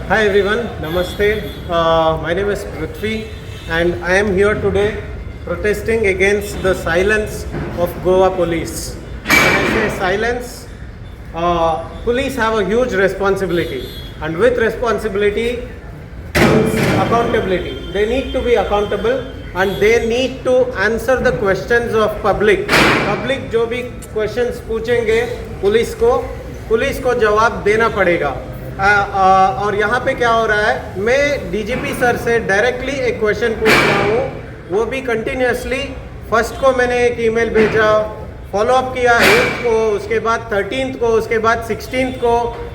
Hi everyone, Namaste. My name is Prithvi and I am here today protesting against the silence of Goa police. When I say silence, police have a huge responsibility, and with responsibility comes accountability. They need to be accountable and they need to answer the questions of public. Public जो भी questions पूछेंगे police को जवाब देना पड़ेगा। और यहाँ पे क्या हो रहा है, मैं डीजीपी सर से डायरेक्टली एक क्वेश्चन पूछ रहा हूँ, वो भी कंटिन्यूसली। फर्स्ट को मैंने एक ईमेल भेजा, फॉलोअप किया 8 को, उसके बाद 13 को, उसके बाद 16 को।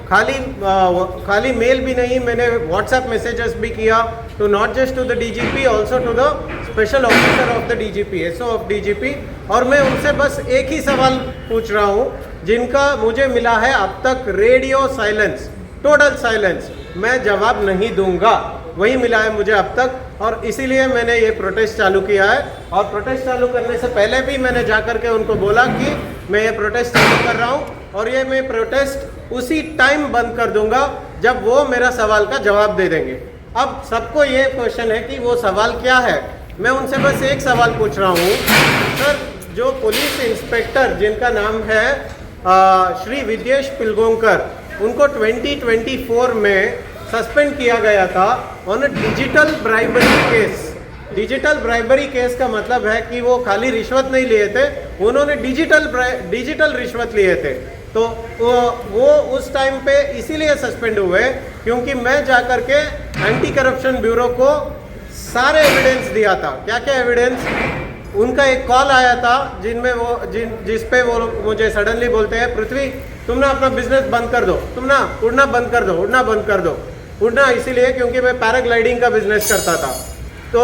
खाली मेल भी नहीं, मैंने व्हाट्सएप मैसेजेस भी किया to not just to the DGP, also to the special officer of the DGP, SO of DGP. और मैं उनसे बस एक ही सवाल पूछ रहा हूँ, जिनका मुझे मिला है अब तक रेडियो साइलेंस, टोटल साइलेंस। मैं जवाब नहीं दूंगा, वही मिला है मुझे अब तक। और इसीलिए मैंने ये प्रोटेस्ट चालू किया है। और प्रोटेस्ट चालू करने से पहले भी मैंने जा कर के उनको बोला कि मैं ये प्रोटेस्ट चालू कर रहा हूँ, और ये मैं प्रोटेस्ट उसी टाइम बंद कर दूंगा जब वो मेरा सवाल का जवाब दे देंगे। अब सबको ये क्वेश्चन है कि वो सवाल क्या है। मैं उनसे बस एक सवाल पूछ रहा हूँ, सर, जो पुलिस इंस्पेक्टर जिनका नाम है श्री विद्येश पिलगोंकर, उनको 2024 में सस्पेंड किया गया था on digital bribery case. Digital bribery case का मतलब है कि वो खाली रिश्वत नहीं लिए थे, उन्होंने डिजिटल रिश्वत लिए थे। तो वो उस टाइम पे इसीलिए सस्पेंड हुए क्योंकि मैं जाकर के एंटी करप्शन ब्यूरो को सारे एविडेंस दिया था। क्या क्या एविडेंस? उनका एक कॉल आया था जिस पे वो मुझे सडनली बोलते हैं, पृथ्वी तुम ना अपना बिजनेस बंद कर दो, तुम ना उड़ना बंद कर दो, उड़ना बंद कर दो। उड़ना इसीलिए क्योंकि मैं पैराग्लाइडिंग का बिजनेस करता था। तो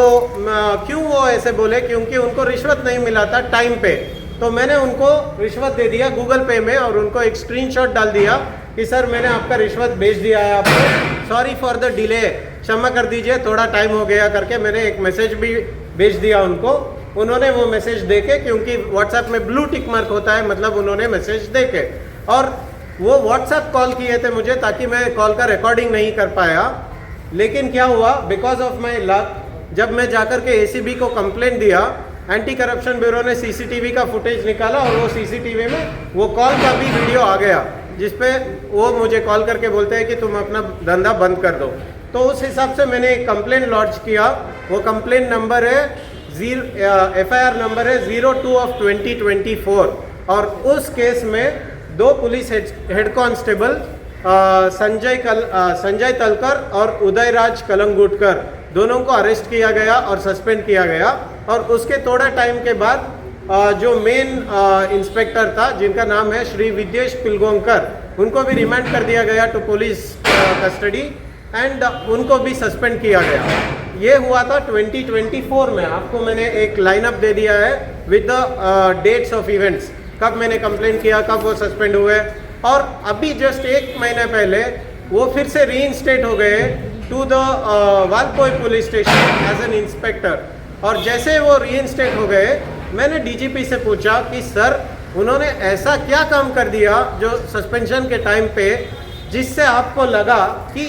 क्यों वो ऐसे बोले? क्योंकि उनको रिश्वत नहीं मिला था टाइम पे। तो मैंने उनको रिश्वत दे दिया गूगल पे में, और उनको एक स्क्रीनशॉट डाल दिया कि सर मैंने आपका रिश्वत भेज दिया है आपको, सॉरी फॉर द डिले, क्षमा कर दीजिए, थोड़ा टाइम हो गया करके मैंने एक मैसेज भी भेज दिया उनको। उन्होंने वो मैसेज देखे, क्योंकि व्हाट्सएप में ब्लू टिक मार्क होता है, मतलब उन्होंने मैसेज देखे। और वो व्हाट्सएप कॉल किए थे मुझे, ताकि मैं कॉल का रिकॉर्डिंग नहीं कर पाया। लेकिन क्या हुआ, बिकॉज ऑफ माई लक, जब मैं जाकर के एसीबी को कंप्लेंट दिया, एंटी करप्शन ब्यूरो ने सीसीटीवी का फुटेज निकाला, और वो सीसीटीवी में वो कॉल का भी वीडियो आ गया, जिसपे वो मुझे कॉल करके बोलते हैं कि तुम अपना धंधा बंद कर दो। तो उस हिसाब से मैंने एक कंप्लेंट लॉन्च किया। वो कंप्लेंट नंबर है FIR नंबर है 02/2024। और उस केस में 2 पुलिस हेड कांस्टेबल संजय तलकर और उदयराज कलंगुटकर, दोनों को अरेस्ट किया गया और सस्पेंड किया गया। और उसके थोड़ा टाइम के बाद जो मेन इंस्पेक्टर था, जिनका नाम है श्री विद्येश पिलगोंकर, उनको भी रिमांड कर दिया गया टू पुलिस कस्टडी, एंड उनको भी सस्पेंड किया गया। ये हुआ था 2024 में। आपको मैंने एक लाइनअप दे दिया है with the dates of events, कब मैंने कंप्लेंट किया, कब वो सस्पेंड हुए। और अभी जस्ट 1 महीने पहले वो फिर से रीइंस्टेट हो गए to the Valpoi police station as an inspector. और जैसे वो रीइंस्टेट हो गए, मैंने डीजीपी से पूछा कि सर, उन्होंने ऐसा क्या काम कर दिया जो सस्पेंशन के टाइम पे, जिससे आपको लगा कि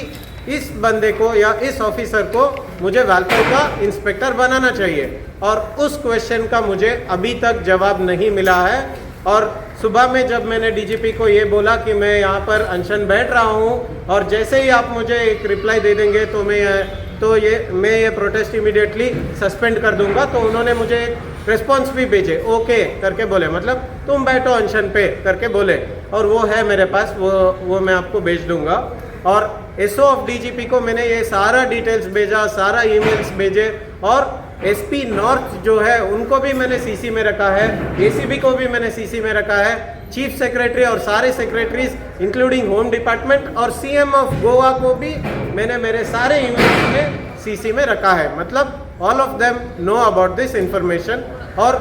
इस बंदे को या इस ऑफिसर को मुझे वालपोई का इंस्पेक्टर बनाना चाहिए। और उस क्वेश्चन का मुझे अभी तक जवाब नहीं मिला है। और सुबह में जब मैंने डीजीपी को ये बोला कि मैं यहाँ पर अनशन बैठ रहा हूँ, और जैसे ही आप मुझे एक रिप्लाई दे देंगे तो मैं ये प्रोटेस्ट इमीडिएटली सस्पेंड कर दूंगा, तो उन्होंने मुझे एक रिस्पॉन्स भी भेजे, ओके करके बोले, मतलब तुम बैठो अनशन पे करके बोले। और वो है मेरे पास, वो मैं आपको भेज दूंगा। और एसओ ऑफ डीजीपी को मैंने ये सारा डिटेल्स भेजा, सारा ईमेल्स भेजे। और एसपी नॉर्थ जो है उनको भी मैंने सीसी में रखा है, एसीबी को भी मैंने सीसी में रखा है, चीफ सेक्रेटरी और सारे सेक्रेटरीज इंक्लूडिंग होम डिपार्टमेंट और सीएम ऑफ गोवा को भी मैंने मेरे सारे ईमेल्स में सीसी में रखा है। मतलब all of them know about this information. और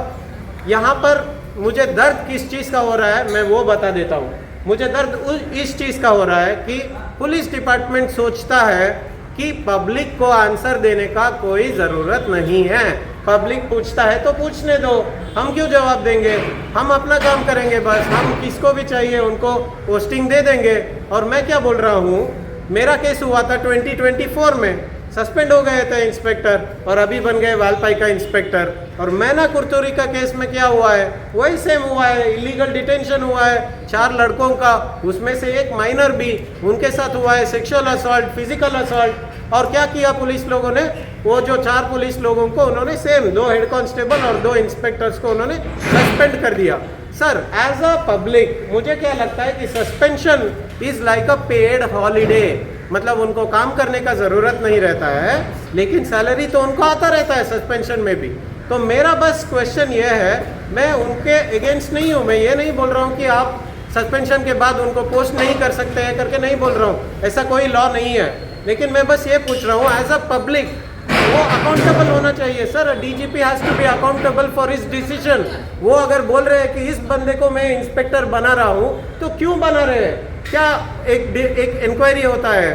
यहाँ पर मुझे दर्द किस चीज़ का हो रहा है मैं वो बता देता हूँ। मुझे दर्द इस चीज़ का हो रहा है कि पुलिस डिपार्टमेंट सोचता है कि पब्लिक को आंसर देने का कोई ज़रूरत नहीं है। पब्लिक पूछता है तो पूछने दो, हम क्यों जवाब देंगे, हम अपना काम करेंगे बस, हम किसको भी चाहिए उनको पोस्टिंग दे देंगे। और मैं क्या बोल रहा हूँ मेरा केस हुआ था 2024 में, सस्पेंड हो गए थे इंस्पेक्टर और अभी बन गए वालपाई का इंस्पेक्टर। और मैना कुरतुरी का केस में क्या हुआ है, वही सेम हुआ है, इलीगल डिटेंशन हुआ है 4 लड़कों का, उसमें से एक माइनर भी उनके साथ हुआ है, सेक्सुअल असॉल्ट, फिजिकल असॉल्ट। और क्या किया पुलिस लोगों ने, वो जो 4 पुलिस लोगों को उन्होंने सेम 2 हेड कांस्टेबल और 2 इंस्पेक्टर्स को उन्होंने सस्पेंड कर दिया। सर एज अ पब्लिक मुझे क्या लगता है कि suspension is like a paid holiday, मतलब उनको काम करने का ज़रूरत नहीं रहता है, लेकिन सैलरी तो उनको आता रहता है सस्पेंशन में भी। तो मेरा बस क्वेश्चन ये है, मैं उनके अगेंस्ट नहीं हूँ, मैं ये नहीं बोल रहा हूँ कि आप सस्पेंशन के बाद उनको पोस्ट नहीं कर सकते हैं करके नहीं बोल रहा हूँ, ऐसा कोई लॉ नहीं है, लेकिन मैं बस ये पूछ रहा हूँ एज अ पब्लिक वो अकाउंटेबल होना चाहिए। Sir DGP has to be accountable for his decision. वो अगर बोल रहे हैं कि इस बंदे को मैं इंस्पेक्टर बना रहा हूँ तो क्यों बना रहे हैं, क्या एक इंक्वायरी होता है,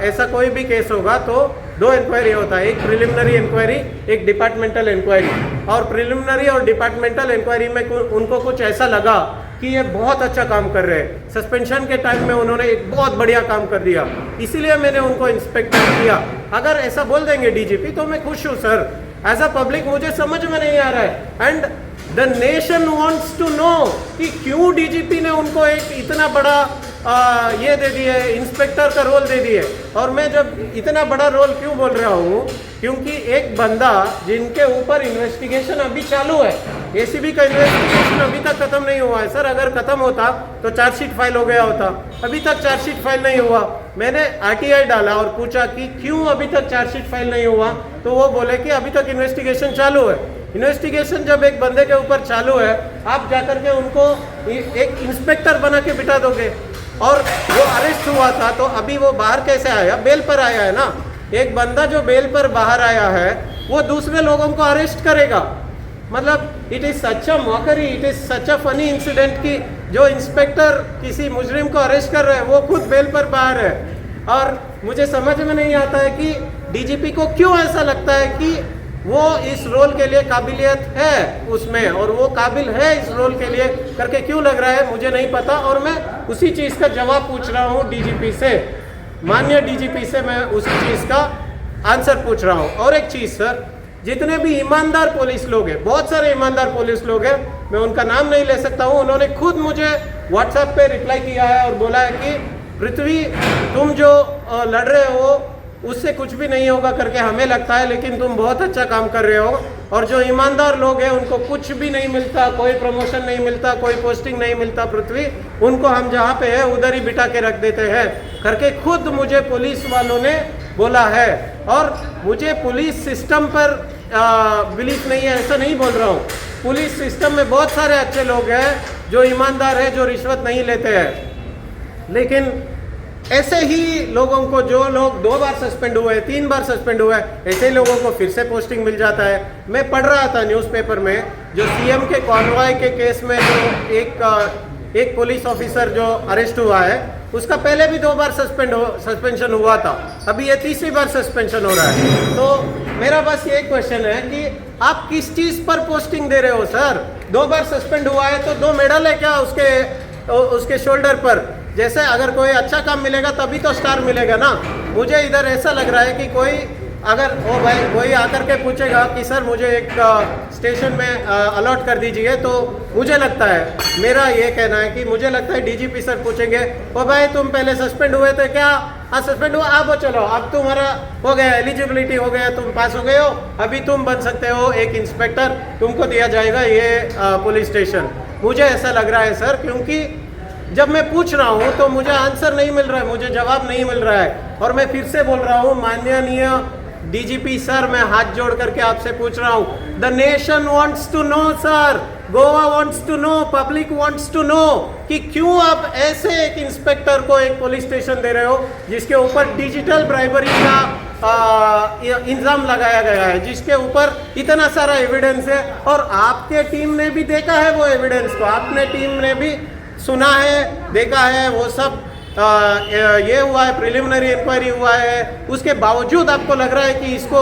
ऐसा कोई भी केस होगा तो 2 इंक्वायरी होता है, एक प्रिलिमिनरी इंक्वायरी, एक डिपार्टमेंटल इंक्वायरी। और प्रिलिमिनरी और डिपार्टमेंटल इंक्वायरी में उनको कुछ ऐसा लगा कि ये बहुत अच्छा काम कर रहे हैं, सस्पेंशन के टाइम में उन्होंने एक बहुत बढ़िया काम कर दिया, इसीलिए मैंने उनको इंस्पेक्टर किया। अगर ऐसा बोल देंगे डीजीपी तो मैं खुश हूँ सर, एज अ पब्लिक मुझे समझ में नहीं आ रहा है। And the nation wants to know कि क्यों डीजीपी ने उनको एक इतना बड़ा ये दे दिए, इंस्पेक्टर का रोल दे दिए। और मैं जब इतना बड़ा रोल क्यों बोल रहा हूँ, क्योंकि एक बंदा जिनके ऊपर इन्वेस्टिगेशन अभी चालू है, एसीबी का इन्वेस्टिगेशन अभी तक खत्म नहीं हुआ है। सर अगर खत्म होता तो चार्जशीट फाइल हो गया होता, अभी तक चार्जशीट फाइल नहीं हुआ। मैंने आरटीआई डाला और पूछा कि क्यों अभी तक चार्जशीट फाइल नहीं हुआ, तो वो बोले कि अभी तक इन्वेस्टिगेशन चालू है। इन्वेस्टिगेशन जब एक बंदे के ऊपर चालू है, आप जाकर के उनको एक इंस्पेक्टर बना के बिठा दोगे। और वो अरेस्ट हुआ था तो अभी वो बाहर कैसे आया, बेल पर आया है ना। एक बंदा जो बेल पर बाहर आया है वो दूसरे लोगों को अरेस्ट करेगा, मतलब it is such a mockery, it is such a funny incident कि जो इंस्पेक्टर किसी मुजरिम को अरेस्ट कर रहे हैं वो खुद बेल पर बाहर है। और मुझे समझ में नहीं आता है कि डीजीपी को क्यों ऐसा लगता है कि वो इस रोल के लिए काबिलियत है उसमें, और वो काबिल है इस रोल के लिए करके क्यों लग रहा है मुझे नहीं पता। और मैं उसी चीज़ का जवाब पूछ रहा हूँ डीजीपी से, माननीय डीजीपी से मैं उसी चीज़ का आंसर पूछ रहा हूँ। और एक चीज़ सर, जितने भी ईमानदार पुलिस लोग हैं, बहुत सारे ईमानदार पुलिस लोग हैं, मैं उनका नाम नहीं ले सकता हूँ, उन्होंने खुद मुझे व्हाट्सएप पे रिप्लाई किया है और बोला है कि पृथ्वी तुम जो लड़ रहे हो उससे कुछ भी नहीं होगा करके हमें लगता है, लेकिन तुम बहुत अच्छा काम कर रहे हो। और जो ईमानदार लोग हैं उनको कुछ भी नहीं मिलता, कोई प्रमोशन नहीं मिलता, कोई पोस्टिंग नहीं मिलता पृथ्वी, उनको हम जहाँ पे है उधर ही बिठा के रख देते हैं करके खुद मुझे पुलिस वालों ने बोला है। और मुझे पुलिस सिस्टम पर बिलीफ नहीं है ऐसा नहीं बोल रहा हूँ, पुलिस सिस्टम में बहुत सारे अच्छे लोग हैं जो ईमानदार है, जो रिश्वत नहीं लेते हैं। लेकिन ऐसे ही लोगों को, जो लोग 2 बार सस्पेंड हुए, 3 बार सस्पेंड हुए, ऐसे ही लोगों को फिर से पोस्टिंग मिल जाता है। मैं पढ़ रहा था न्यूज़पेपर में जो सीएम के कॉन्वॉय के केस में जो एक पुलिस ऑफिसर जो अरेस्ट हुआ है उसका पहले भी 2 बार सस्पेंशन हुआ था, अभी ये 3री बार सस्पेंशन हो रहा है। तो मेरा बस ये क्वेश्चन है कि आप किस चीज़ पर पोस्टिंग दे रहे हो सर? 2 बार सस्पेंड हुआ है तो 2 मेडल है क्या उसके शोल्डर पर? जैसे अगर कोई अच्छा काम मिलेगा तभी तो स्टार मिलेगा ना। मुझे इधर ऐसा लग रहा है कि कोई आकर के पूछेगा कि सर मुझे एक स्टेशन में अलॉट कर दीजिए, तो मुझे लगता है, मेरा ये कहना है कि मुझे लगता है डीजीपी सर पूछेंगे, ओ भाई तुम पहले सस्पेंड हुए थे क्या? हाँ सस्पेंड हुआ, अब चलो अब तुम्हारा हो गया, एलिजिबिलिटी हो गया, तुम पास हो गए हो, अभी तुम बन सकते हो एक इंस्पेक्टर, तुमको दिया जाएगा ये पुलिस स्टेशन। मुझे ऐसा लग रहा है सर, क्योंकि जब मैं पूछ रहा हूँ तो मुझे आंसर नहीं मिल रहा है, मुझे जवाब नहीं मिल रहा है। और मैं फिर से बोल रहा हूँ माननीय डीजीपी सर, मैं हाथ जोड़ करके आपसे पूछ रहा हूँ, the nation wants to know sir, Goa wants to know, public wants to know कि क्यों आप ऐसे एक इंस्पेक्टर को एक पुलिस स्टेशन दे रहे हो जिसके ऊपर डिजिटल ब्राइबरी का इल्जाम लगाया गया है, जिसके ऊपर इतना सारा एविडेंस है। और आपके टीम ने भी देखा है वो एविडेंस को, आपने टीम ने भी सुना है, देखा है, वो सब ये हुआ है, प्रिलिमिनरी इंक्वायरी हुआ है, उसके बावजूद आपको लग रहा है कि इसको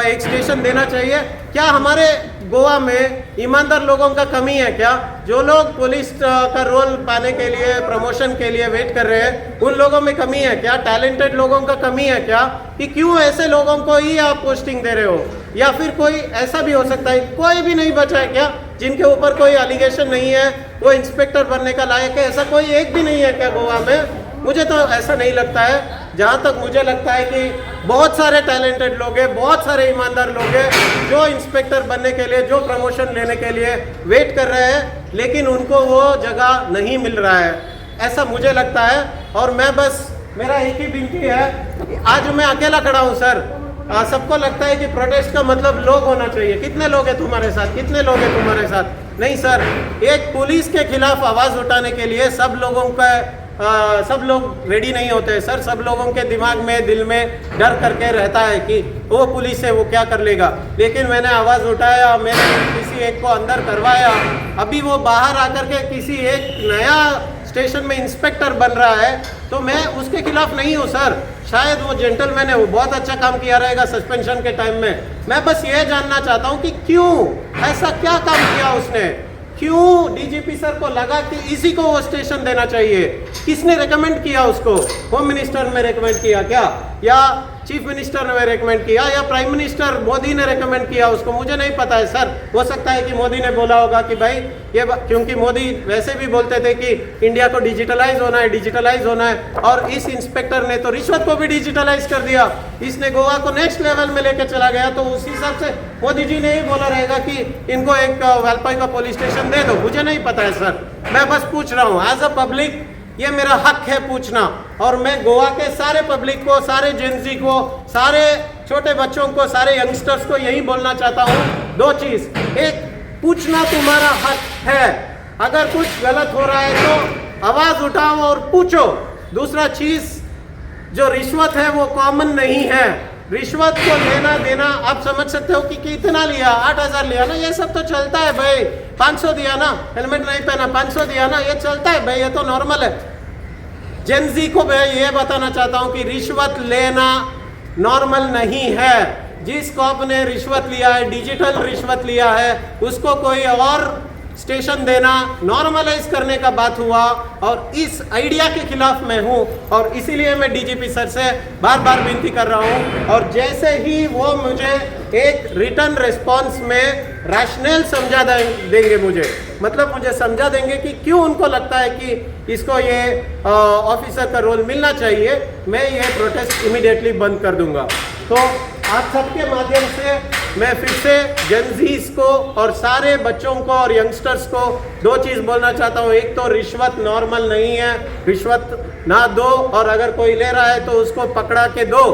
एक स्टेशन देना चाहिए? क्या हमारे गोवा में ईमानदार लोगों का कमी है क्या? जो लोग पुलिस का रोल पाने के लिए, प्रमोशन के लिए वेट कर रहे हैं, उन लोगों में कमी है क्या? टैलेंटेड लोगों का कमी है क्या? कि क्यों ऐसे लोगों को ही आप पोस्टिंग दे रहे हो? या फिर कोई ऐसा भी हो सकता है कोई भी नहीं बचा है क्या जिनके ऊपर कोई एलिगेशन नहीं है, वो इंस्पेक्टर बनने का लायक है? ऐसा कोई एक भी नहीं है क्या गोवा में? मुझे तो ऐसा नहीं लगता है। जहाँ तक मुझे लगता है कि बहुत सारे टैलेंटेड लोग हैं, बहुत सारे ईमानदार लोग हैं जो इंस्पेक्टर बनने के लिए, जो प्रमोशन लेने के लिए वेट कर रहे हैं, लेकिन उनको वो जगह नहीं मिल रहा है, ऐसा मुझे लगता है। और मैं बस, मेरा एक ही विनती है, आज मैं अकेला खड़ा हूँ सर। सबको लगता है कि प्रोटेस्ट का मतलब लोग होना चाहिए। कितने लोग हैं तुम्हारे साथ? कितने लोग हैं तुम्हारे साथ? नहीं सर, एक पुलिस के खिलाफ आवाज़ उठाने के लिए सब लोगों का सब लोग रेडी नहीं होते सर। सब लोगों के दिमाग में, दिल में डर करके रहता है कि वो पुलिस है, वो क्या कर लेगा। लेकिन मैंने आवाज़ उठाया, मैंने किसी एक को अंदर करवाया, अभी वो बाहर आकर के किसी एक नया स्टेशन में इंस्पेक्टर बन रहा है, तो मैं उसके खिलाफ नहीं हूँ सर। शायद वो जेंटलमैन है, वो बहुत अच्छा काम किया रहेगा सस्पेंशन के टाइम में। मैं बस ये जानना चाहता हूँ कि क्यों ऐसा क्या काम किया उसने? क्यों डीजीपी सर को लगा कि इसी को वो स्टेशन देना चाहिए? किसने रेकमेंड किया उसको? होम मिनिस्टर ने रेकमेंड किया क्या, या चीफ मिनिस्टर ने रेकमेंड किया, या प्राइम मिनिस्टर मोदी ने रेकमेंड किया उसको? मुझे नहीं पता है सर। हो सकता है कि मोदी ने बोला होगा कि भाई ये, क्योंकि मोदी वैसे भी बोलते थे कि इंडिया को डिजिटलाइज होना है, डिजिटलाइज होना है, और इस इंस्पेक्टर ने तो रिश्वत को भी डिजिटलाइज कर दिया। इसने गोवा को नेक्स्ट लेवल में लेकर चला गया, तो उस हिसाब से मोदी जी ने ही बोला रहेगा कि इनको एक वालपाई का पुलिस स्टेशन दे दो। मुझे नहीं पता है सर, मैं बस पूछ रहा हूँ एज अ पब्लिक। ये मेरा हक है पूछना, और मैं गोवा के सारे पब्लिक को, सारे जेंजी को, सारे छोटे बच्चों को, सारे यंगस्टर्स को यही बोलना चाहता हूँ दो चीज। एक, पूछना तुम्हारा हक है, अगर कुछ गलत हो रहा है तो आवाज उठाओ और पूछो। दूसरा चीज, जो रिश्वत है वो कॉमन नहीं है। रिश्वत को लेना देना आप समझ सकते हो कि कितना लिया, 8,000 लिया ना, ये सब तो चलता है भाई। 500 दिया ना, हेलमेट नहीं पहना, 500 दिया ना, ये चलता है भाई, ये तो नॉर्मल है। जेंजी को मैं ये बताना चाहता हूँ कि रिश्वत लेना नॉर्मल नहीं है। जिस कॉप ने रिश्वत लिया है, डिजिटल रिश्वत लिया है, उसको कोई और स्टेशन देना नॉर्मलाइज करने का बात हुआ, और इस आइडिया के खिलाफ मैं हूं, और इसीलिए मैं डीजीपी सर से बार बार विनती कर रहा हूं। और जैसे ही वो मुझे एक रिटर्न रिस्पॉन्स में रैशनल समझा देंगे, मुझे समझा देंगे कि क्यों उनको लगता है कि इसको ये ऑफिसर का रोल मिलना चाहिए, मैं ये प्रोटेस्ट इमीडिएटली बंद कर दूंगा। तो आप सबके माध्यम से मैं फिर से जेंजीज को और सारे बच्चों को और यंगस्टर्स को दो चीज़ बोलना चाहता हूँ। एक तो रिश्वत नॉर्मल नहीं है, रिश्वत ना दो, और अगर कोई ले रहा है तो उसको पकड़ा के दो।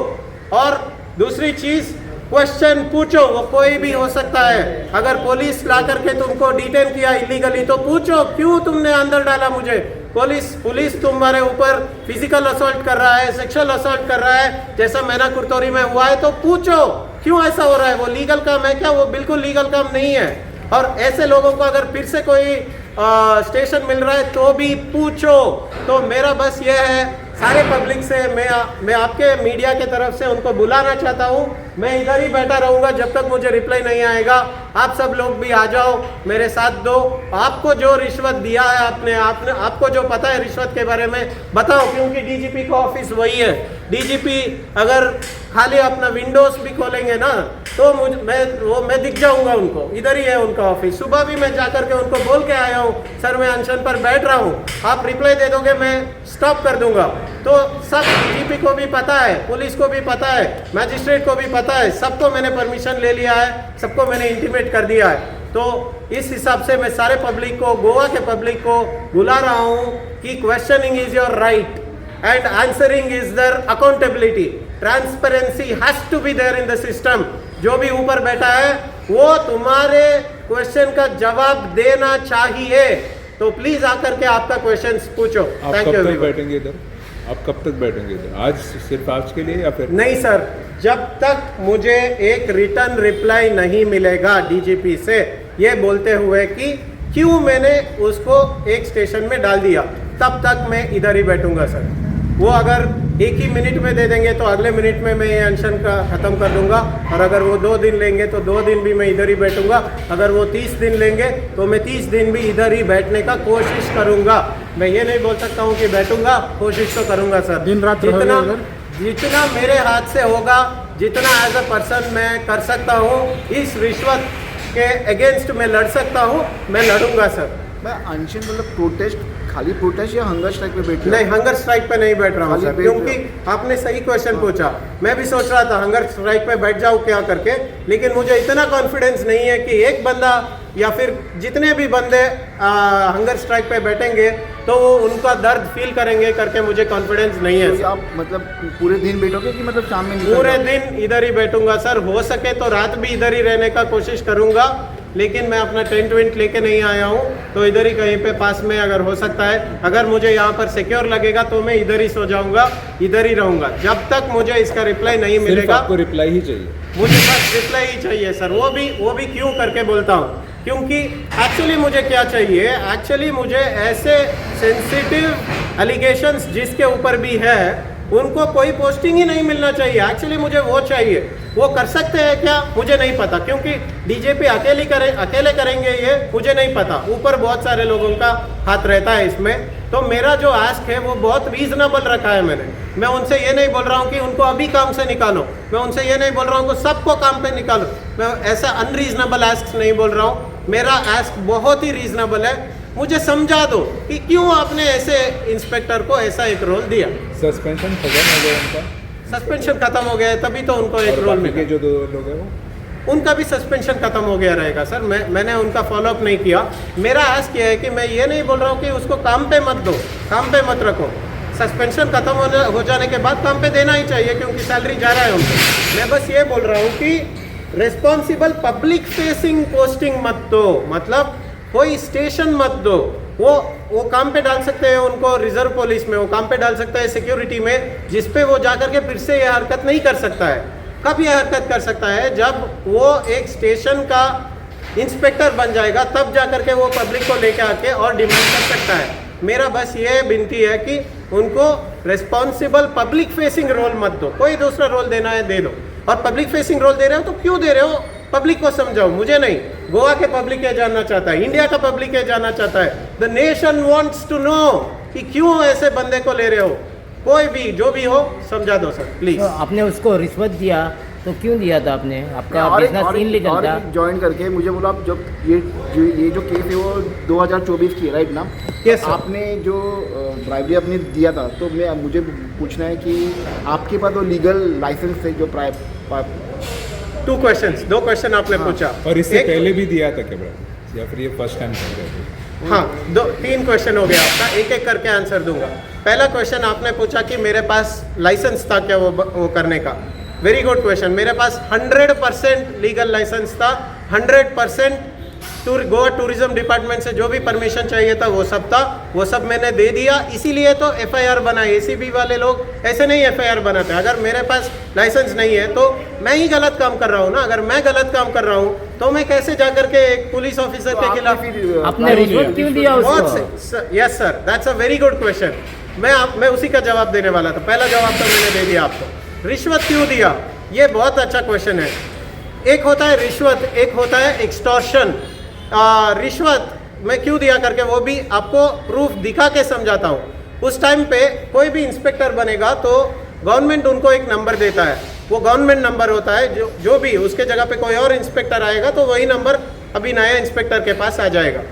और दूसरी चीज़, क्वेश्चन पूछो, वो कोई भी हो सकता है। अगर पुलिस ला करके तुमको डिटेन किया इलीगली तो पूछो क्यों तुमने अंदर डाला मुझे। पुलिस तुम्हारे ऊपर फिजिकल असॉल्ट कर रहा है, सेक्सुअल असॉल्ट कर रहा है, जैसा मैना कुर्तोरी में हुआ है, तो पूछो क्यों ऐसा हो रहा है। वो लीगल काम है क्या? वो बिल्कुल लीगल काम नहीं है। और ऐसे लोगों को अगर फिर से कोई स्टेशन मिल रहा है तो भी पूछो। तो मेरा बस ये है, सारे पब्लिक से मैं आपके मीडिया के तरफ से उनको बुलाना चाहता हूँ। मैं इधर ही बैठा रहूँगा जब तक मुझे रिप्लाई नहीं आएगा। आप सब लोग भी आ जाओ, मेरे साथ दो। आपको जो रिश्वत दिया है आपको जो पता है रिश्वत के बारे में बताओ, क्योंकि डीजीपी का ऑफिस वही है। डीजीपी अगर खाली अपना विंडोज भी खोलेंगे ना तो मैं दिख जाऊंगा उनको। इधर ही है उनका ऑफिस। सुबह भी मैं जाकर के उनको बोल के आया हूँ, सर मैं अनशन पर बैठ रहा हूँ, आप रिप्लाई दे दोगे मैं स्टॉप कर दूंगा। तो सब डीजीपी को भी पता है, पुलिस को भी पता है, मैजिस्ट्रेट को भी पता है, सबको मैंने परमिशन ले लिया है, सबको मैंने इंटीमेट कर दिया है। तो इस हिसाब से मैं सारे पब्लिक को, गोवा के पब्लिक को बुला रहा हूँ कि questioning is your right and answering is their accountability. Transparency has to be there in the system. जो भी ऊपर बैठा है वो तुम्हारे क्वेश्चन का जवाब देना चाहिए। तो प्लीज आकर के आपका क्वेश्चन पूछो। Thank you. बैठेंगे इधर? आप कब तक बैठेंगे इधर? आज, सिर्फ आज के लिए या फिर? नहीं सर, जब तक मुझे एक रिटर्न रिप्लाई नहीं मिलेगा डीजीपी से ये बोलते हुए कि क्यों मैंने उसको एक स्टेशन में डाल दिया, तब तक मैं इधर ही बैठूंगा सर। वो अगर एक ही मिनट में दे देंगे तो अगले मिनट में मैं ये अनशन का ख़त्म कर दूंगा, और अगर वो 2 दिन लेंगे तो 2 दिन भी मैं इधर ही बैठूंगा, अगर वो 30 दिन लेंगे तो मैं 30 दिन भी इधर ही बैठने का कोशिश करूंगा। मैं ये नहीं बोल सकता हूँ कि बैठूंगा, कोशिश तो करूंगा सर। दिन रात जितना रहोगे जितना मेरे हाथ से होगा, जितना एज अ पर्सन मैं कर सकता हूँ, इस रिश्वत के अगेंस्ट मैं लड़ सकता हूँ, मैं लड़ूंगा सर। मैं अनशन मतलब प्रोटेस्ट, खाली प्रोटेस्ट या हंगर स्ट्राइक पे बैठे? नहीं, हंगर स्ट्राइक पे नहीं बैठ रहा हूँ खाली सर, बैठ रहे क्योंकि आपने सही क्वेश्चन पूछा। मैं भी सोच रहा था हंगर स्ट्राइक पे बैठ जाऊँ क्या करके, लेकिन मुझे इतना कॉन्फिडेंस नहीं है कि एक बंदा या फिर जितने भी बंदे हंगर स्ट्राइक पे बैठेंगे तो वो उनका दर्द फील करेंगे करके मुझे कॉन्फिडेंस नहीं है। तो आप मतलब पूरे दिन बैठोगे कि मतलब शाम में निकल पूरे जाओगे? दिन इधर ही बैठूंगा सर, हो सके तो रात भी इधर ही रहने का कोशिश करूंगा, लेकिन मैं अपना टेंट वेंट लेके नहीं आया हूँ, तो इधर ही कहीं पे पास में अगर हो सकता है, अगर मुझे यहाँ पर सिक्योर लगेगा तो मैं इधर ही सो जाऊंगा, इधर ही रहूंगा जब तक मुझे इसका रिप्लाई नहीं सिर्फ मिलेगा। आपको रिप्लाई ही चाहिए? मुझे बस रिप्लाई ही चाहिए सर, वो भी क्यों करके बोलता हूँ, क्योंकि एक्चुअली मुझे क्या चाहिए, एक्चुअली मुझे ऐसे सेंसिटिव एलिगेशंस जिसके ऊपर भी है उनको कोई पोस्टिंग ही नहीं मिलना चाहिए। एक्चुअली मुझे वो चाहिए, वो कर सकते हैं क्या मुझे नहीं पता, क्योंकि डीजीपी अकेले करेंगे ये मुझे नहीं पता, ऊपर बहुत सारे लोगों का हाथ रहता है इसमें। तो मेरा जो आस्क है वो बहुत रीजनेबल रखा है मैंने। मैं उनसे ये नहीं बोल रहा हूँ कि उनको अभी काम से निकालो, मैं उनसे ये नहीं बोल रहा हूँ कि सबको काम पे निकालो, मैं ऐसा अनरीजनेबल आस्क नहीं बोल रहा हूँ। मेरा आस्क बहुत ही रीजनेबल है, मुझे समझा दो कि क्यों आपने ऐसे इंस्पेक्टर को ऐसा एक रोल दिया। सस्पेंशन खत्म हो गया उनका? सस्पेंशन खत्म हो गया है तभी तो उनको एक और रोल बाकी के मिला। जो 2 लोग हैं वो? उनका भी सस्पेंशन खत्म हो गया रहेगा सर, मैंने उनका फॉलोअप नहीं किया। मेरा आस्क ये है कि मैं ये नहीं बोल रहा हूँ कि उसको काम पे मत दो, काम पे मत रखो, सस्पेंशन खत्म हो जाने के बाद काम पे देना ही चाहिए क्योंकि सैलरी जा रहा है उनको। मैं बस ये बोल रहा हूँ कि रिस्पॉन्सिबल पब्लिक फेसिंग पोस्टिंग मत दो, मतलब कोई स्टेशन मत दो। वो काम पे डाल सकते हैं उनको रिजर्व पुलिस में, वो काम पे डाल सकता है सिक्योरिटी में, जिसपे वो जाकर के फिर से ये हरकत नहीं कर सकता है। कब ये हरकत कर सकता है? जब वो एक स्टेशन का इंस्पेक्टर बन जाएगा, तब जाकर के वो पब्लिक को लेके आके और डिमांड कर सकता है। मेरा बस ये विनती है कि उनको रिस्पॉन्सिबल पब्लिक फेसिंग रोल मत दो, कोई दूसरा रोल देना है दे दो, और पब्लिक फेसिंग रोल दे रहे हो तो क्यों दे रहे हो पब्लिक को समझाओ, मुझे नहीं। गोवा के पब्लिक ये जानना चाहता है, इंडिया का पब्लिक ये जानना चाहता है, the nation wants to know कि क्यों ऐसे बंदे को ले रहे हो। कोई भी जो भी हो समझा दो सर प्लीज। तो आपने उसको रिश्वत दिया तो क्यों दिया था आपने? आपका बिजनेस इनलीगल था। ज्वाइन करके मुझे बोला आप जब ये जो केस है वो 2024 की है राइट ना? Yes, sir. आपने जो ब्राइबरी आपने दिया था, तो मुझे पूछना है कि आपके पास वो लीगल लाइसेंस है जो 2 क्वेश्चन आपने हाँ। पूछा। और इससे एक- पहले भी दिया था क्या ब्रदर, या फिर ये फर्स्ट टाइम कर रहे थे? हाँ, 3 क्वेश्चन हो गया आपका, एक एक करके आंसर दूंगा। पहला क्वेश्चन आपने पूछा कि मेरे पास लाइसेंस था क्या वो करने का। Very good question. मेरे पास 100% लीगल लाइसेंस था, 100% गोवा टूरिज्म डिपार्टमेंट से जो भी परमिशन चाहिए था वो सब था, वो सब मैंने दे दिया। इसीलिए तो एफआईआर बनाई। एसीबी वाले लोग ऐसे नहीं एफआईआर बनाते। अगर मेरे पास लाइसेंस नहीं है तो मैं ही गलत काम कर रहा हूँ ना। अगर मैं गलत काम कर रहा हूँ तो मैं कैसे जाकर के एक पुलिस ऑफिसर के खिलाफ। आपने रिश्वत क्यों दिया उसको? Yes sir, that's a very good question. मैं उसी का जवाब देने वाला था। पहला जवाब तो मैंने दे दिया आपको। रिश्वत क्यों दिया, ये बहुत अच्छा क्वेश्चन है। एक होता है रिश्वत, एक होता है एक्सटॉर्शन। रिश्वत मैं क्यों दिया करके वो भी आपको प्रूफ दिखा के समझाता हूँ। उस टाइम पे कोई भी इंस्पेक्टर बनेगा तो गवर्नमेंट उनको एक नंबर देता है, वो गवर्नमेंट नंबर होता है। जो भी उसके जगह पे कोई और इंस्पेक्टर आएगा तो वही नंबर अभी नया इंस्पेक्टर के पास आ जाएगा।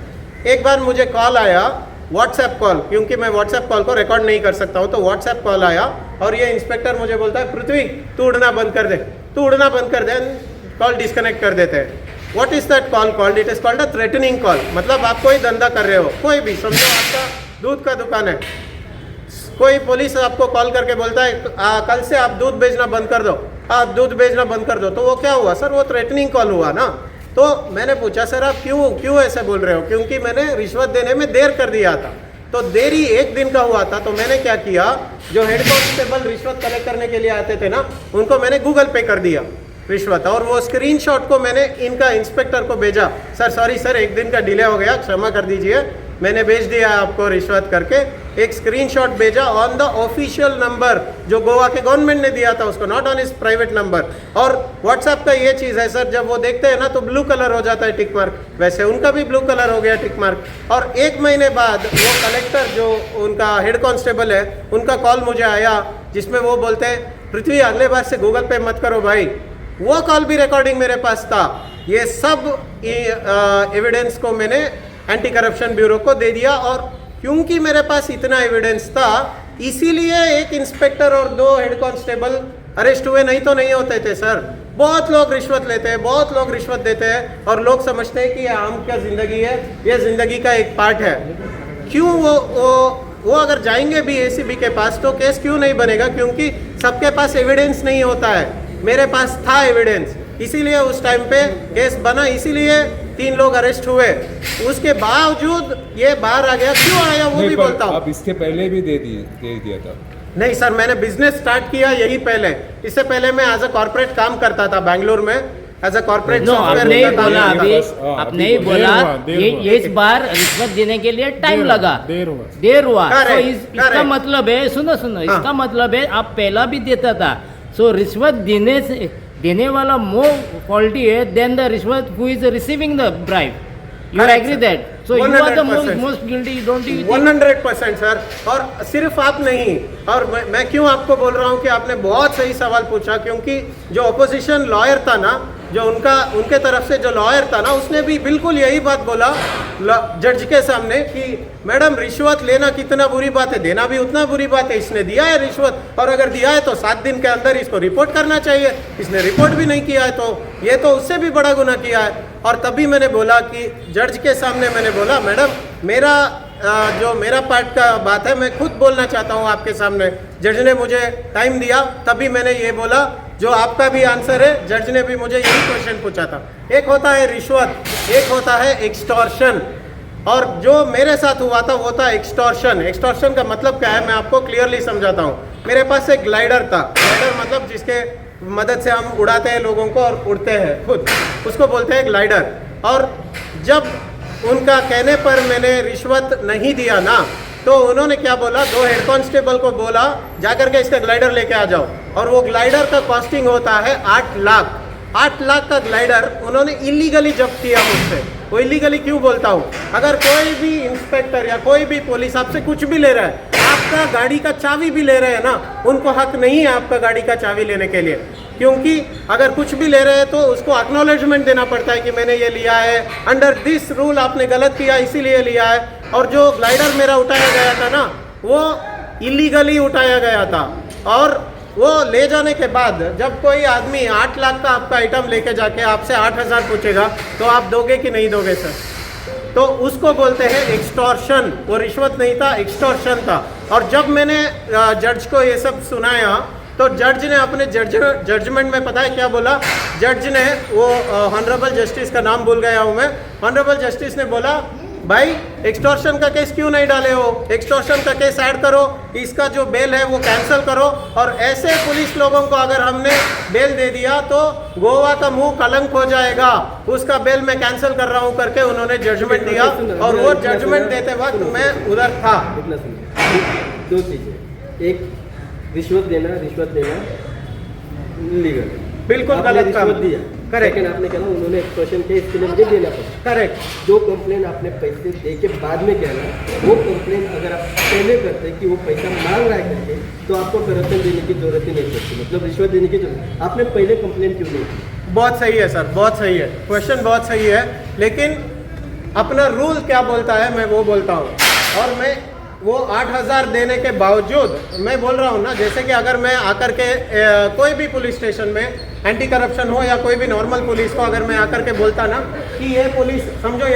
एक बार मुझे कॉल आया, व्हाट्सएप कॉल, क्योंकि मैं व्हाट्सएप कॉल को रिकॉर्ड नहीं कर सकता हूँ, तो व्हाट्सएप कॉल आया और ये इंस्पेक्टर मुझे बोलता है, पृथ्वी तू उड़ना बंद कर दे, तू उड़ना बंद कर दे। कॉल डिस्कनेक्ट कर देते हैं। What is that call called? It is called a threatening call. मतलब आप कोई धंधा कर रहे हो, कोई भी, समझो आपका दूध का दुकान है, कोई पुलिस आपको कॉल करके बोलता है कल से आप दूध बेचना बंद कर दो, आप दूध बेचना बंद कर दो, तो वो क्या हुआ सर? वो थ्रेटनिंग कॉल हुआ ना। तो मैंने पूछा सर आप क्यों ऐसे बोल रहे हो? क्योंकि मैंने रिश्वत देने में देर कर दिया था। तो देरी 1 दिन का हुआ था, तो मैंने क्या किया, जो हेड कांस्टेबल रिश्वत कलेक्ट करने के लिए आते थे ना, उनको मैंने गूगल पे कर दिया रिश्वत, और वो स्क्रीनशॉट को मैंने इनका इंस्पेक्टर को भेजा। सर सॉरी सर, 1 दिन का डिले हो गया, क्षमा कर दीजिए, मैंने भेज दिया आपको रिश्वत करके। एक स्क्रीनशॉट भेजा ऑन द ऑफिशियल नंबर जो गोवा के गवर्नमेंट ने दिया था उसको, not on his private number. और व्हाट्सएप का ये चीज़ है सर, जब वो देखते हैं ना तो ब्लू कलर हो जाता है टिक मार्क, वैसे उनका भी ब्लू कलर हो गया टिक मार्क। और 1 महीने बाद वो कलेक्टर जो उनका हेड कांस्टेबल है उनका कॉल मुझे आया जिसमें वो बोलते हैं पृथ्वी अगले बार से गूगल पे मत करो भाई। वो कॉल भी रिकॉर्डिंग मेरे पास था। ये सब एविडेंस को मैंने एंटी करप्शन ब्यूरो को दे दिया, और क्योंकि मेरे पास इतना एविडेंस था इसीलिए एक इंस्पेक्टर और 2 हेड कांस्टेबल अरेस्ट हुए, नहीं तो नहीं होते थे सर। बहुत लोग रिश्वत लेते हैं, बहुत लोग रिश्वत देते हैं, और लोग समझते हैं कि ये आम क्या ज़िंदगी है, ये ज़िंदगी का एक पार्ट है। क्यों वो अगर जाएंगे भी एसीबी के पास तो केस क्यों नहीं बनेगा? क्योंकि सबके पास एविडेंस नहीं होता है। मेरे पास था एविडेंस, इसीलिए उस टाइम पे केस बना, इसीलिए 3 लोग अरेस्ट हुए। उसके बावजूद ये बाहर आ गया, क्यों आया वो भी बोलता हूँ। आप इसके पहले भी दे दिया था? नहीं सर, मैंने बिजनेस स्टार्ट किया यही पहले। इससे पहले मैं एज अ कॉर्पोरेट काम करता था बैंगलोर में, एज अ कॉर्पोरेट नो, आपने ही बोला अभी, हाँ, आपने ही बोला ये इस बार रिश्वत देने के लिए टाइम लगा, देर हुआ। तो इसका मतलब है, सुनो इसका मतलब है आप पहला भी देता था। सो रिश्वत देने वाला मोर फॉल्टी है देन द रिश्वत who is receiving the bribe. You agree that? So you are the most guilty, don't you? 100% sir. और सिर्फ आप नहीं, और मैं क्यों आपको बोल रहा हूँ कि आपने बहुत सही सवाल पूछा, क्योंकि जो अपोजिशन लॉयर था ना, जो उनके तरफ से जो लॉयर था ना, उसने भी बिल्कुल यही बात बोला जज के सामने कि मैडम रिश्वत लेना कितना बुरी बात है, देना भी उतना बुरी बात है। इसने दिया है रिश्वत, और अगर दिया है तो 7 दिन के अंदर इसको रिपोर्ट करना चाहिए। इसने रिपोर्ट भी नहीं किया है तो ये तो उससे भी बड़ा गुनाह किया है। और तभी मैंने बोला कि जज के सामने मैंने बोला मैडम मेरा पार्ट का बात है, मैं खुद बोलना चाहता हूँ आपके सामने। जज ने मुझे टाइम दिया, तभी मैंने ये बोला जो आपका भी आंसर है। जज ने भी मुझे यही क्वेश्चन पूछा था। एक होता है रिश्वत, एक होता है एक्सटॉर्शन, और जो मेरे साथ हुआ था वो था एक्सटॉर्शन। एक्सटॉर्शन का मतलब क्या है मैं आपको क्लियरली समझाता हूँ। मेरे पास एक ग्लाइडर था, ग्लाइडर मतलब जिसके मदद से हम उड़ाते हैं लोगों को और उड़ते हैं खुद, उसको बोलते हैं ग्लाइडर। और जब उनका कहने पर मैंने रिश्वत नहीं दिया ना, तो उन्होंने क्या बोला, 2 हेड कांस्टेबल को बोला जाकर के इसका ग्लाइडर लेके आ जाओ। और वो ग्लाइडर का कॉस्टिंग होता है 8 लाख। 8 लाख का ग्लाइडर उन्होंने इलीगली जब्त किया मुझसे। वो इलीगली क्यों बोलता हूँ, अगर कोई भी इंस्पेक्टर या कोई भी पुलिस आपसे कुछ भी ले रहा है, आपका गाड़ी का चाबी भी ले रहे हैं ना, उनको हक नहीं है आपका गाड़ी का चाबी लेने के लिए। क्योंकि अगर कुछ भी ले रहे हैं तो उसको एक्नॉलेजमेंट देना पड़ता है कि मैंने ये लिया है, अंडर दिस रूल आपने गलत किया इसीलिए लिया है। और जो ग्लाइडर मेरा उठाया गया था ना, वो इलीगली उठाया गया था। और वो ले जाने के बाद जब कोई आदमी 8 लाख का आपका आइटम लेके जाके आपसे 8,000 पूछेगा तो आप दोगे कि नहीं दोगे सर? तो उसको बोलते हैं एक्सटॉर्शन। वो रिश्वत नहीं था, एक्सटॉर्शन था। और जब मैंने जज को ये सब सुनाया तो जज ने अपने जजमेंट में पता है क्या बोला? जज ने, वो ऑनरेबल जस्टिस का नाम भूल गया हूँ मैं, ऑनरेबल जस्टिस ने बोला भाई एक्सटॉर्शन का केस क्यों नहीं डाले हो, एक्सटॉर्शन का केस ऐड करो, इसका जो बेल है वो कैंसिल करो। और ऐसे पुलिस लोगों को अगर हमने बेल दे दिया तो गोवा का मुंह कलंक हो जाएगा, उसका बेल मैं कैंसिल कर रहा हूँ करके उन्होंने जजमेंट दिया। और वो जजमेंट देते वक्त मैं उधर था। 2 चीज़ें, एक रिश्वत देना लीगल, बिल्कुल गलत काम दिया। करेक्ट। लेकिन आपने कहा उन्होंने एक्सटॉर्शन के इसके लिए मुझे देना पड़ा। करेक्ट। जो कंप्लेन आपने पैसे दे के बाद में किया ना, वो कंप्लेन अगर आप पहले करते कि वो पैसा मांग रहा है करके, तो आपको करप्शन देने की जरूरत ही नहीं पड़ती, मतलब रिश्वत देने की जरूरत। आपने पहले कंप्लेन क्यों नहीं की? बहुत सही है सर, बहुत सही है, क्वेश्चन बहुत सही है। लेकिन अपना रूल क्या बोलता है मैं वो बोलता हूँ। और मैं वो 8,000 देने के बावजूद मैं बोल रहा हूँ ना, जैसे कि अगर मैं आकर के कोई भी पुलिस स्टेशन में एंटी करप्शन हो या कोई भी नॉर्मल पुलिस को अगर मैं आकर के बोलता ना कि ये पुलिस, समझो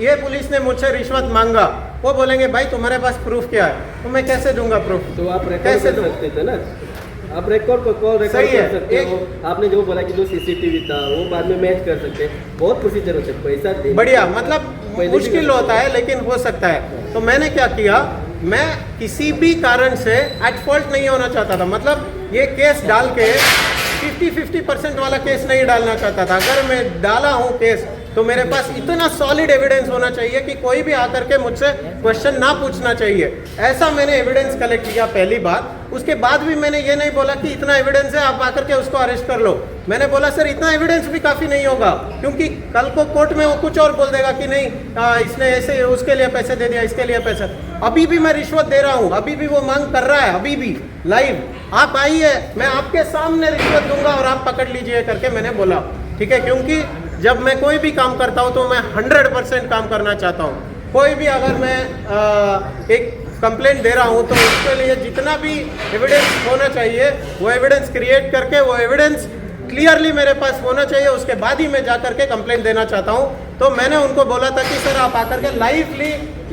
ये पुलिस ने मुझसे रिश्वत मांगा, वो बोलेंगे भाई तुम्हारे पास प्रूफ क्या है, तो मैं कैसे दूंगा प्रूफ? तो आप रिकॉर्ड कर सकते थे ना, आप रिकॉर्ड कर सकते हो। आपने जो बोला कि जो सीसीटीवी था वो बाद में मैच कर सकते हैं, बहुत प्रोसीजर होते हैं, पैसा दे बढ़िया, मतलब मुश्किल होता है लेकिन हो सकता है। तो मैंने क्या किया, मैं किसी भी कारण से एट फॉल्ट नहीं होना चाहता था। मतलब ये केस डाल के 50% वाला केस नहीं डालना चाहता था। अगर मैं डाला हूँ केस तो मेरे पास इतना सॉलिड एविडेंस होना चाहिए कि कोई भी आकर के मुझसे क्वेश्चन ना पूछना चाहिए। ऐसा मैंने एविडेंस कलेक्ट किया पहली बार। उसके बाद भी मैंने ये नहीं बोला कि इतना एविडेंस है आप आकर के उसको अरेस्ट कर लो। मैंने बोला सर इतना एविडेंस भी काफ़ी नहीं होगा, क्योंकि कल को कोर्ट में वो कुछ और बोल देगा कि नहीं इसने ऐसे उसके लिए पैसे दे दिया, इसके लिए पैसे। अभी भी मैं रिश्वत दे रहा हूँ, अभी भी वो मांग कर रहा है, अभी भी लाइव। आप आइए, मैं आपके सामने रिश्वत दूंगा और आप पकड़ लीजिए करके मैंने बोला, ठीक है। क्योंकि जब मैं कोई भी काम करता हूँ तो मैं 100% काम करना चाहता हूँ। कोई भी अगर मैं एक कंप्लेंट दे रहा हूँ तो उसके लिए जितना भी एविडेंस होना चाहिए वो एविडेंस क्रिएट करके वो एविडेंस क्लियरली मेरे पास होना चाहिए, उसके बाद ही मैं जा करके कंप्लेंट देना चाहता हूँ। तो मैंने उनको बोला था कि सर आप आकर के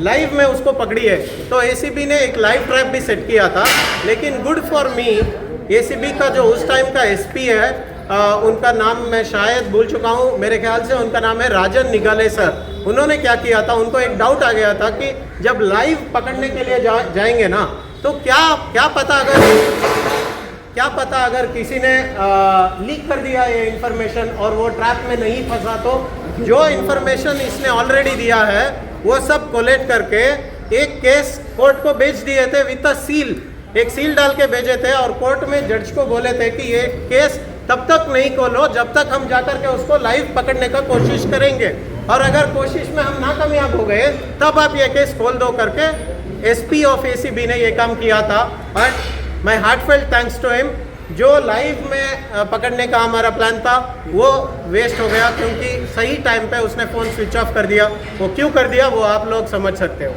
लाइव में उसको पकड़िए। तो एसीबी ने एक लाइव ट्रैप भी सेट किया था, लेकिन गुड फॉर मी एसीबी का जो उस टाइम का एसपी है उनका नाम मैं शायद भूल चुका हूँ, मेरे ख्याल से उनका नाम है राजन निगाले सर। उन्होंने क्या किया था, उनको एक डाउट आ गया था कि जब लाइव पकड़ने के लिए जाएंगे ना तो क्या पता अगर किसी ने लीक कर दिया ये इन्फॉर्मेशन और वो ट्रैप में नहीं फंसा, तो जो इन्फॉर्मेशन इसने ऑलरेडी दिया है वो सब कोलेक्ट करके एक केस कोर्ट को भेज दिए थे विद अ सील, एक सील डाल के भेजे थे। और कोर्ट में जज को बोले थे कि ये केस तब तक नहीं खोलो जब तक हम जाकर के उसको लाइव पकड़ने का कोशिश करेंगे, और अगर कोशिश में हम नाकामयाब हो गए तब आप ये केस खोल दो करके एसपी ऑफ एसीबी ने ये काम किया था। But my heartfelt thanks to him. जो लाइव में पकड़ने का हमारा प्लान था वो वेस्ट हो गया, क्योंकि सही टाइम पे उसने फ़ोन स्विच ऑफ कर दिया। वो क्यों कर दिया वो आप लोग समझ सकते हो।